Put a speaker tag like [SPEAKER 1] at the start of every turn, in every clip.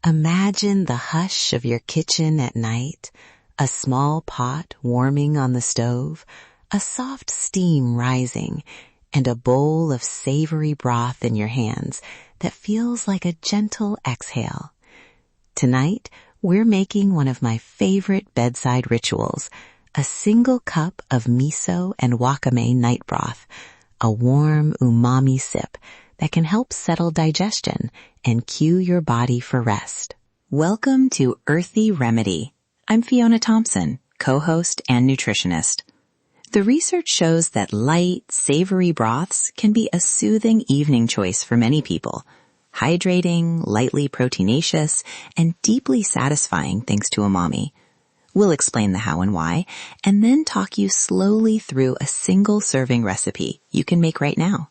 [SPEAKER 1] Imagine the hush of your kitchen at night, a small pot warming on the stove, a soft steam rising, and a bowl of savory broth in your hands that feels like a gentle exhale. Tonight, we're making one of my favorite bedside rituals, a single cup of miso and wakame night broth, a warm umami sip that can help settle digestion and cue your body for rest. Welcome to Earthy Remedy. I'm Fiona Thompson, co-host and nutritionist. The research shows that light, savory broths can be a soothing evening choice for many people. Hydrating, lightly proteinaceous, and deeply satisfying thanks to umami. We'll explain the how and why, and then talk you slowly through a single serving recipe you can make right now.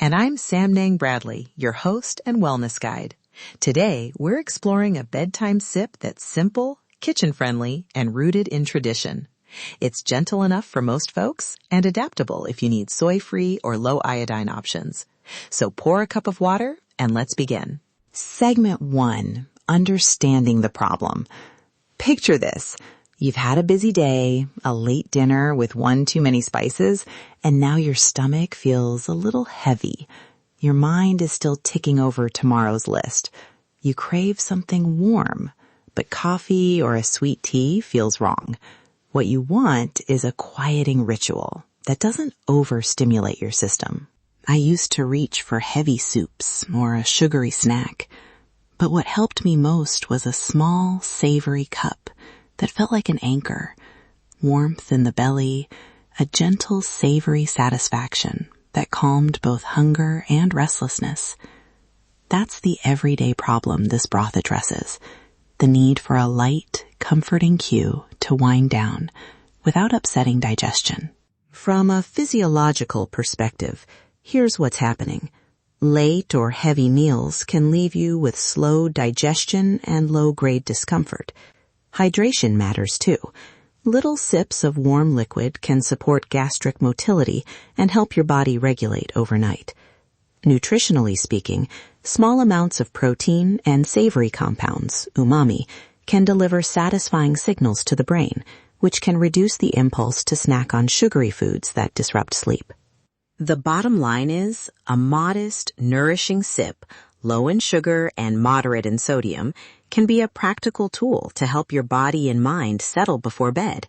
[SPEAKER 2] And I'm Samnang Bradley, your host and wellness guide. Today, we're exploring a bedtime sip that's simple, kitchen-friendly, and rooted in tradition. It's gentle enough for most folks and adaptable if you need soy-free or low-iodine options. So pour a cup of water and let's begin.
[SPEAKER 1] Segment 1, Understanding the Problem. Picture this. You've had a busy day, a late dinner with one too many spices, and now your stomach feels a little heavy. Your mind is still ticking over tomorrow's list. You crave something warm, but coffee or a sweet tea feels wrong. What you want is a quieting ritual that doesn't overstimulate your system. I used to reach for heavy soups or a sugary snack, but what helped me most was a small, savory cup that felt like an anchor, warmth in the belly, a gentle, savory satisfaction that calmed both hunger and restlessness. That's the everyday problem this broth addresses, the need for a light, comforting cue to wind down without upsetting digestion.
[SPEAKER 2] From a physiological perspective, here's what's happening. Late or heavy meals can leave you with slow digestion and low-grade discomfort. Hydration matters too. Little sips of warm liquid can support gastric motility and help your body regulate overnight. Nutritionally speaking, small amounts of protein and savory compounds, umami, can deliver satisfying signals to the brain, which can reduce the impulse to snack on sugary foods that disrupt sleep. The bottom line is a modest, nourishing sip, low in sugar and moderate in sodium, can be a practical tool to help your body and mind settle before bed.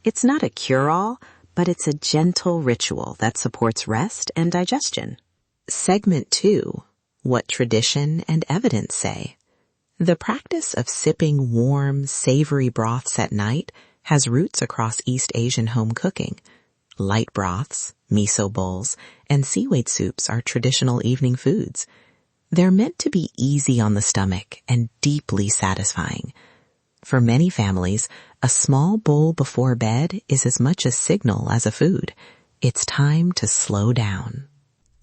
[SPEAKER 2] It's not a cure-all, but it's a gentle ritual that supports rest and digestion. Segment 2, What Tradition and Evidence Say. The practice of sipping warm, savory broths at night has roots across East Asian home cooking. Light broths, miso bowls, and seaweed soups are traditional evening foods. They're meant to be easy on the stomach and deeply satisfying. For many families, a small bowl before bed is as much a signal as a food. It's time to slow down.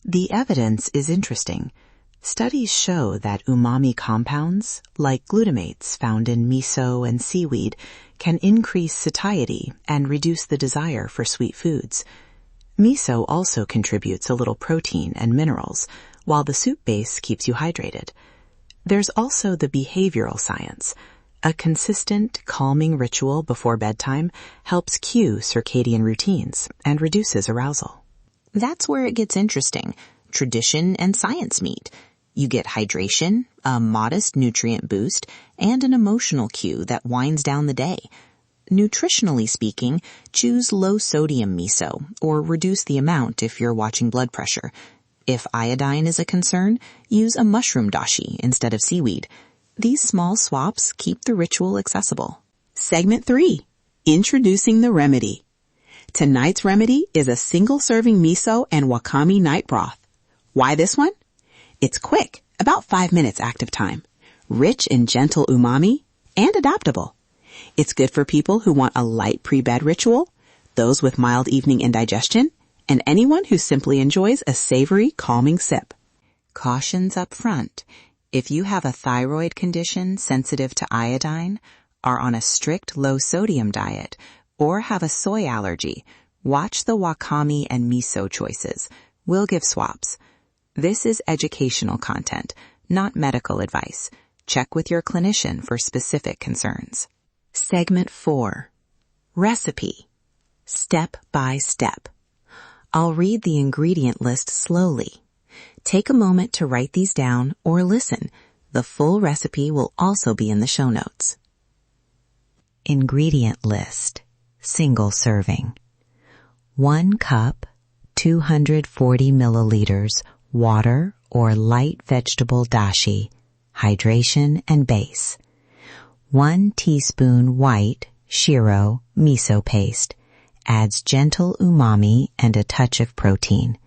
[SPEAKER 2] The evidence is interesting. Studies show that umami compounds, like glutamates found in miso and seaweed, can increase satiety and reduce the desire for sweet foods. Miso also contributes a little protein and minerals, while the soup base keeps you hydrated. There's also the behavioral science. A consistent, calming ritual before bedtime helps cue circadian routines and reduces arousal. That's where it gets interesting. Tradition and science meet. You get hydration, a modest nutrient boost, and an emotional cue that winds down the day. Nutritionally speaking, choose low-sodium miso, or reduce the amount if you're watching blood pressure. If iodine is a concern, use a mushroom dashi instead of seaweed. These small swaps keep the ritual accessible. Segment 3, Introducing the Remedy. Tonight's remedy is a single-serving miso and wakame night broth. Why this one? It's quick, about 5 minutes active time, rich in gentle umami, and adaptable. It's good for people who want a light pre-bed ritual, those with mild evening indigestion, and anyone who simply enjoys a savory, calming sip. Cautions up front. If you have a thyroid condition sensitive to iodine, are on a strict low-sodium diet, or have a soy allergy, watch the wakame and miso choices. We'll give swaps. This is educational content, not medical advice. Check with your clinician for specific concerns. Segment 4. Recipe. Step by step. I'll read the ingredient list slowly. Take a moment to write these down or listen. The full recipe will also be in the show notes. Ingredient list. Single serving. 1 cup, 240 milliliters, water or light vegetable dashi, hydration and base. 1 teaspoon white, shiro, miso paste. Adds gentle umami and a touch of protein.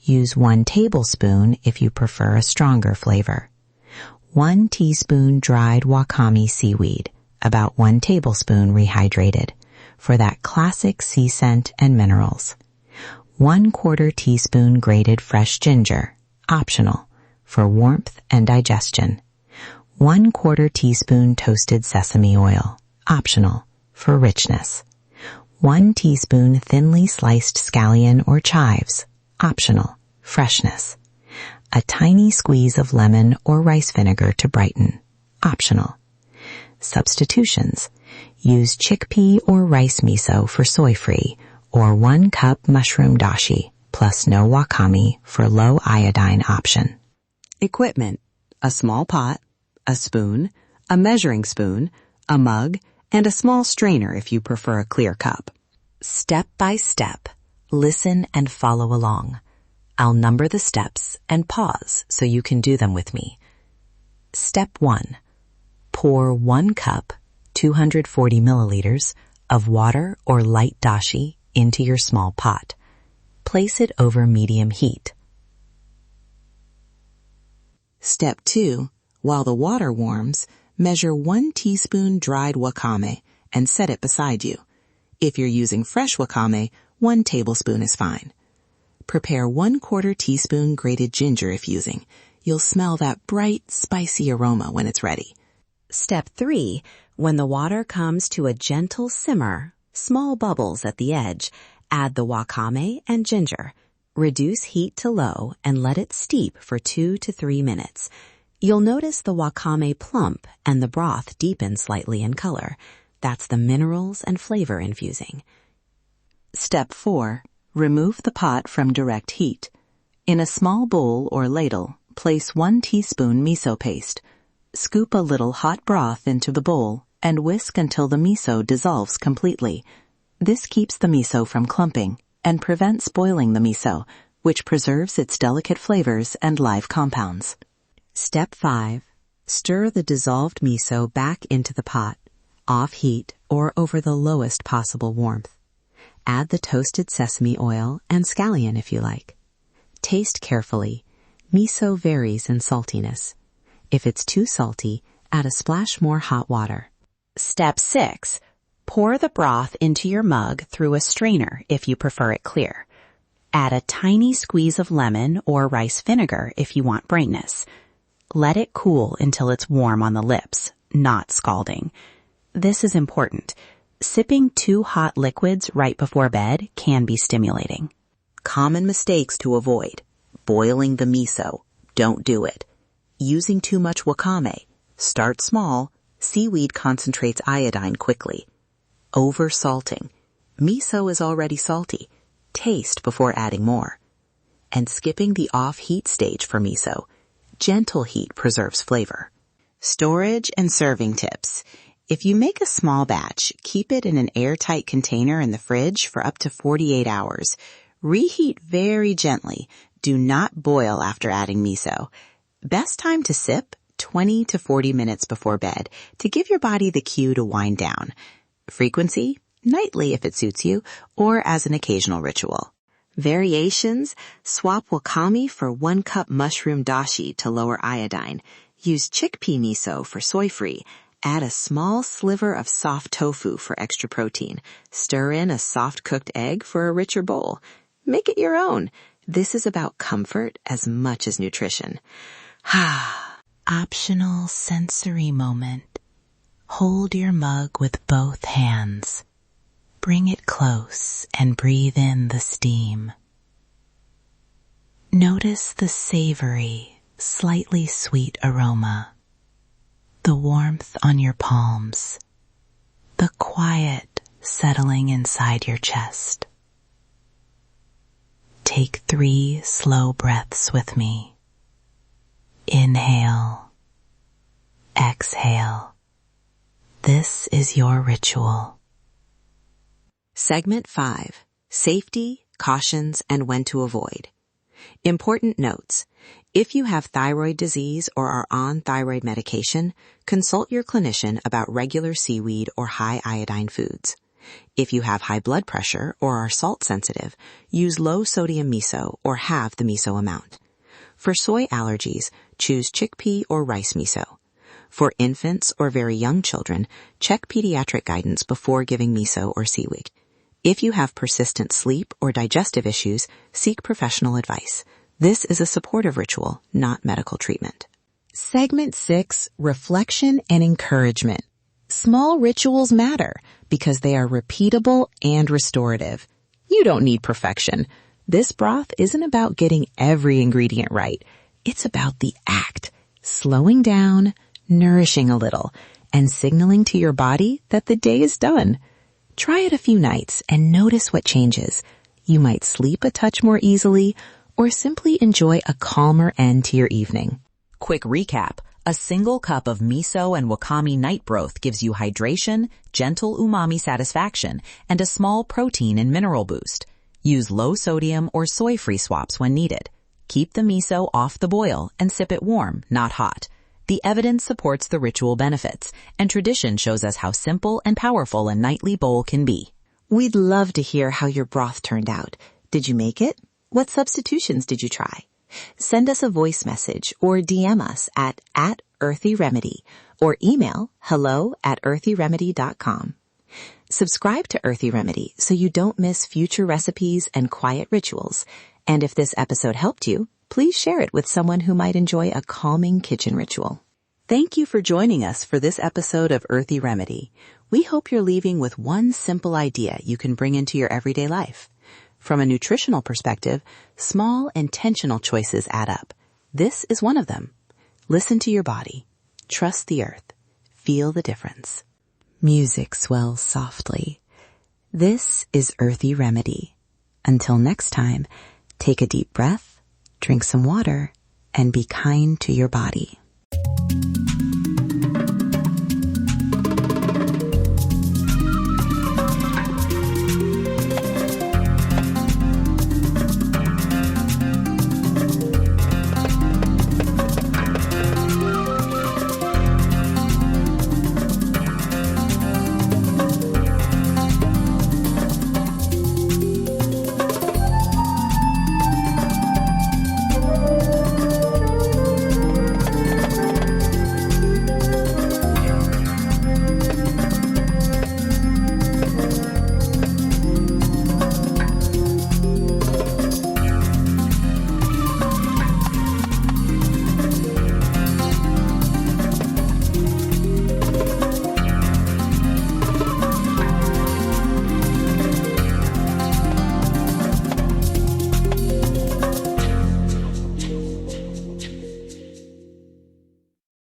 [SPEAKER 2] Use 1 tablespoon if you prefer a stronger flavor. 1 teaspoon dried wakame seaweed, about 1 tablespoon rehydrated, for that classic sea scent and minerals. 1/4 teaspoon grated fresh ginger, optional, for warmth and digestion. 1/4 teaspoon toasted sesame oil, optional, for richness. 1 teaspoon thinly sliced scallion or chives, optional, freshness. A tiny squeeze of lemon or rice vinegar to brighten, optional. Substitutions. Use chickpea or rice miso for soy-free, or 1 cup mushroom dashi, plus no wakame for low iodine option. Equipment. A small pot, a spoon, a measuring spoon, a mug, and a small strainer if you prefer a clear cup. Step by step, listen and follow along. I'll number the steps and pause so you can do them with me. Step 1. Pour 1 cup, 240 milliliters, of water or light dashi into your small pot. Place it over medium heat. Step 2. While the water warms, measure 1 teaspoon dried wakame and set it beside you. If you're using fresh wakame, 1 tablespoon is fine. Prepare 1/4 teaspoon grated ginger if using. You'll smell that bright, spicy aroma when it's ready. Step 3. When the water comes to a gentle simmer, small bubbles at the edge, add the wakame and ginger. Reduce heat to low and let it steep for 2 to 3 minutes. You'll notice the wakame plump and the broth deepen slightly in color. That's the minerals and flavor infusing. Step 4. Remove the pot from direct heat. In a small bowl or ladle, place 1 teaspoon miso paste. Scoop a little hot broth into the bowl and whisk until the miso dissolves completely. This keeps the miso from clumping and prevents boiling the miso, which preserves its delicate flavors and live compounds. Step 5. Stir the dissolved miso back into the pot, off heat or over the lowest possible warmth. Add the toasted sesame oil and scallion if you like. Taste carefully. Miso varies in saltiness. If it's too salty, add a splash more hot water. Step 6. Pour the broth into your mug through a strainer if you prefer it clear. Add a tiny squeeze of lemon or rice vinegar if you want brightness. Let it cool until it's warm on the lips, not scalding. This is important. Sipping too hot liquids right before bed can be stimulating. Common mistakes to avoid. Boiling the miso. Don't do it. Using too much wakame. Start small. Seaweed concentrates iodine quickly. Over-salting. Miso is already salty. Taste before adding more. And skipping the off-heat stage for miso. Gentle heat preserves flavor. Storage and serving tips. If you make a small batch, keep it in an airtight container in the fridge for up to 48 hours. Reheat very gently. Do not boil after adding miso. Best time to sip, 20 to 40 minutes before bed, to give your body the cue to wind down. Frequency, nightly if it suits you, or as an occasional ritual. Variations, swap wakame for 1 cup mushroom dashi to lower iodine. Use chickpea miso for soy-free. Add a small sliver of soft tofu for extra protein. Stir in a soft cooked egg for a richer bowl. Make it your own. This is about comfort as much as nutrition. Optional sensory moment. Hold your mug with both hands. Bring it close and breathe in the steam. Notice the savory, slightly sweet aroma. the warmth on your palms, the quiet settling inside your chest. Take 3 slow breaths with me. Inhale. Exhale. This is your ritual.
[SPEAKER 1] Segment 5. Safety, cautions, and when to avoid. Important notes. If you have thyroid disease or are on thyroid medication, consult your clinician about regular seaweed or high iodine foods. If you have high blood pressure or are salt sensitive, use low sodium miso or halve the miso amount. For soy allergies, choose chickpea or rice miso. For infants or very young children, check pediatric guidance before giving miso or seaweed. If you have persistent sleep or digestive issues, seek professional advice. This is a supportive ritual, not medical treatment. Segment 6, reflection and encouragement. Small rituals matter because they are repeatable and restorative. You don't need perfection. This broth isn't about getting every ingredient right. It's about the act, slowing down, nourishing a little, and signaling to your body that the day is done. Try it a few nights and notice what changes. You might sleep a touch more easily or simply enjoy a calmer end to your evening. Quick recap. A single cup of miso and wakame night broth gives you hydration, gentle umami satisfaction, and a small protein and mineral boost. Use low sodium or soy-free swaps when needed. Keep the miso off the boil and sip it warm, not hot. The evidence supports the ritual benefits, and tradition shows us how simple and powerful a nightly bowl can be. We'd love to hear how your broth turned out. Did you make it? What substitutions did you try? Send us a voice message or DM us at @earthyremedy or email hello@earthyremedy.com. Subscribe to Earthy Remedy so you don't miss future recipes and quiet rituals. And if this episode helped you, please share it with someone who might enjoy a calming kitchen ritual. Thank you for joining us for this episode of Earthy Remedy. We hope you're leaving with one simple idea you can bring into your everyday life. From a nutritional perspective, small intentional choices add up. This is one of them. Listen to your body. Trust the earth. Feel the difference. Music swells softly. This is Earthy Remedy. Until next time, take a deep breath, drink some water, and be kind to your body.